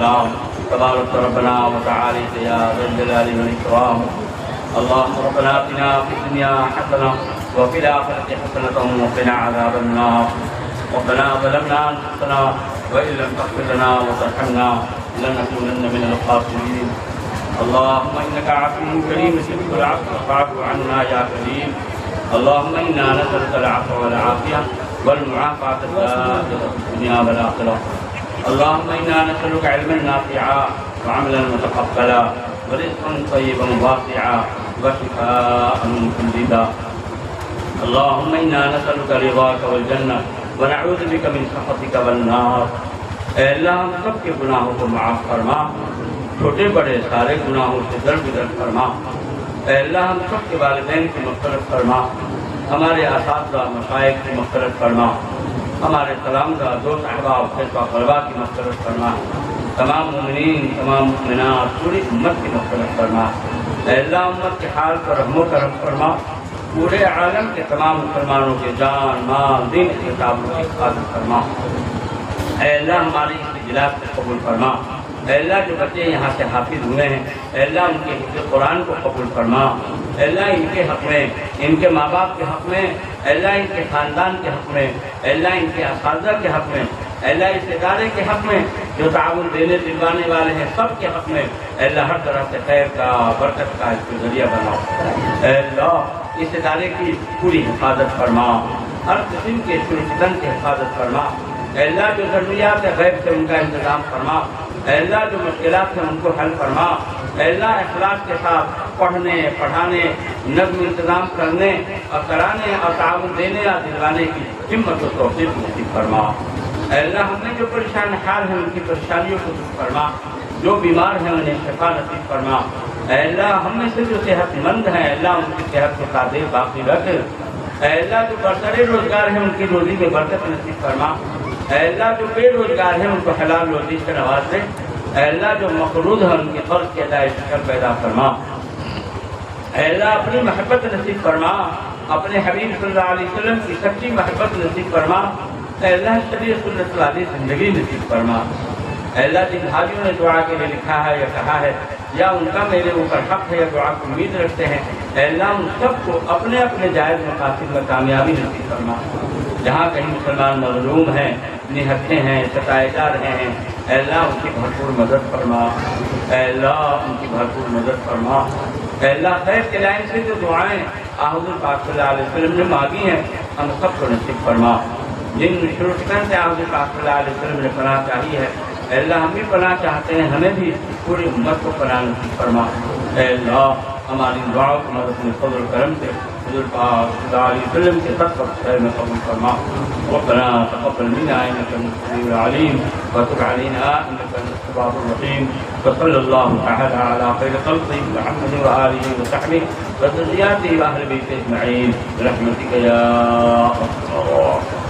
السلام تبارك ربنا وتعالى يا ذا الجلال والإكرام. اللهم ربنا آتنا في الدنيا حسنة وفي الآخرة حسنة وقنا عذاب النار. ربنا ظلمنا أنفسنا وإن لم تغفر لنا وترحمنا لنكونن من الخاسرين. اللهم إنك عفو كريم تحب العفو فاعف عنا يا كريم. اللهم إنا نسألك العفو والعافية والمعافاة الدائمة في الدنيا والآخرة. اللهم إنا نسألك علما نافعا وعملا متقبلا ورزقا طيبا واسعا وشفاء من كل داء. اللهم إنا نسألك رضاك والجنة ونعوذ بك من سخطك والنار. اے اللہ ہم سب کے گناہوں کو معاف فرما، چھوٹے بڑے سارے گناہوں سے درگزر فرما. اے اللہ ہم سب کے والدین کی مغفرت فرما، ہمارے اساتذہ مشائخ کی مغفرت فرما، ہمارے تلامذہ دوست احباب خلفاء قربا کی مغفرت فرما، تمام مومنین تمام مومنات پوری امت کی مغفرت فرما. اے اللہ امت کے حال پر رحم و کرم فرما، پورے عالم کے تمام مسلمانوں کے جان مال دین کے تعلق کی حفاظت فرما. اے اللہ ہماری اس اجلاس کو قبول فرما. اے اللہ جو بچے یہاں سے حافظ ہوئے ہیں اے اللہ ان کے حفظ قرآن کو قبول فرما. اے اللہ ان کے حق میں، ان کے ماں باپ کے حق میں، اے اللہ ان کے خاندان کے حق میں، اے اللہ ان کے اساتذہ کے حق میں، اے اللہ اس ادارے کے حق میں جو تعاون دینے دلوانے والے ہیں سب کے حق میں اے اللہ ہر طرح سے خیر کا برکت کا اس کو ذریعہ بناؤ. اے اللہ اس ادارے کی پوری حفاظت فرما، ہر قسم کے فتن کی حفاظت فرما. اے اللہ جو ضروریات غیب سے ان کا انتظام فرما. اے اللہ جو مشکلات ہیں ان کو حل فرما. اے اللہ اخلاص کے ساتھ پڑھنے پڑھانے نظم انتظام کرنے اور کرانے اور تعاون دینے اور دلوانے کی ہمت و توفیق نصیب فرما. اے اللہ ہم نے جو پریشان حال ہیں ان کی پریشانیوں کو دور فرما، جو بیمار ہیں انہیں شفا نصیب فرما. اے اللہ ہم میں سے جو صحت مند ہیں اے اللہ ان کی صحت کو قادر باقی رکھ. اے اللہ جو برسر روزگار ہیں ان کی روزی میں برکت نصیب فرما. اے اللہ جو بے روزگار ہیں ان کو حلال روزی سے نواز دے. اے اللہ جو مقروض ہیں ان کے قرض کی ادائیگی شکل پیدا فرما. اے اللہ اپنی محبت نصیب فرما، اپنے حبیب صلی اللہ علیہ وسلم کی سچی محبت نصیب فرما. اے اللہ شریعت سنت والی زندگی نصیب فرما. اے اللہ جن بھائیوں نے دعا کے لیے لکھا ہے یا کہا ہے یا ان کا میرے اوپر حق ہے یا دعا کی امید رکھتے ہیں اے اللہ ان سب کو اپنے اپنے جائز مقاصد میں کامیابی نصیب فرما. جہاں کہیں مسلمان مظلوم ہیں، نہتے ہیں، ستائے جا رہے ہیں اے اللہ ان کی بھرپور مدد فرما. اے اللہ ان کی بھرپور مدد فرما. اے اللہ خیر کے لائن سے جو دعائیں حضور پاک صلی اللہ علیہ وسلم نے مانگی ہیں ہم سب کو نصیب فرما. جن شروع سے حضور پاک صلی اللہ علیہ وسلم نے پناہ چاہی ہے اے اللہ ہم بھی پناہ چاہتے ہیں، ہمیں بھی پوری امت کو پناہ نصیب فرما. اے اللہ ہماری دعاؤں کو مدد میں فضل و کرم سے حضور پاک صلی اللہ علیہ وسلم کے سب خیر میں قبول فرما. ربنا تقبل منا انك انت السميع العليم وتب علينا انك انت التواب الرحيم. وصلى الله تعالى على خير خلقه محمد واله وصحبه وذرياته واهل بيته اجمعين برحمتك يا ارحم الراحمين.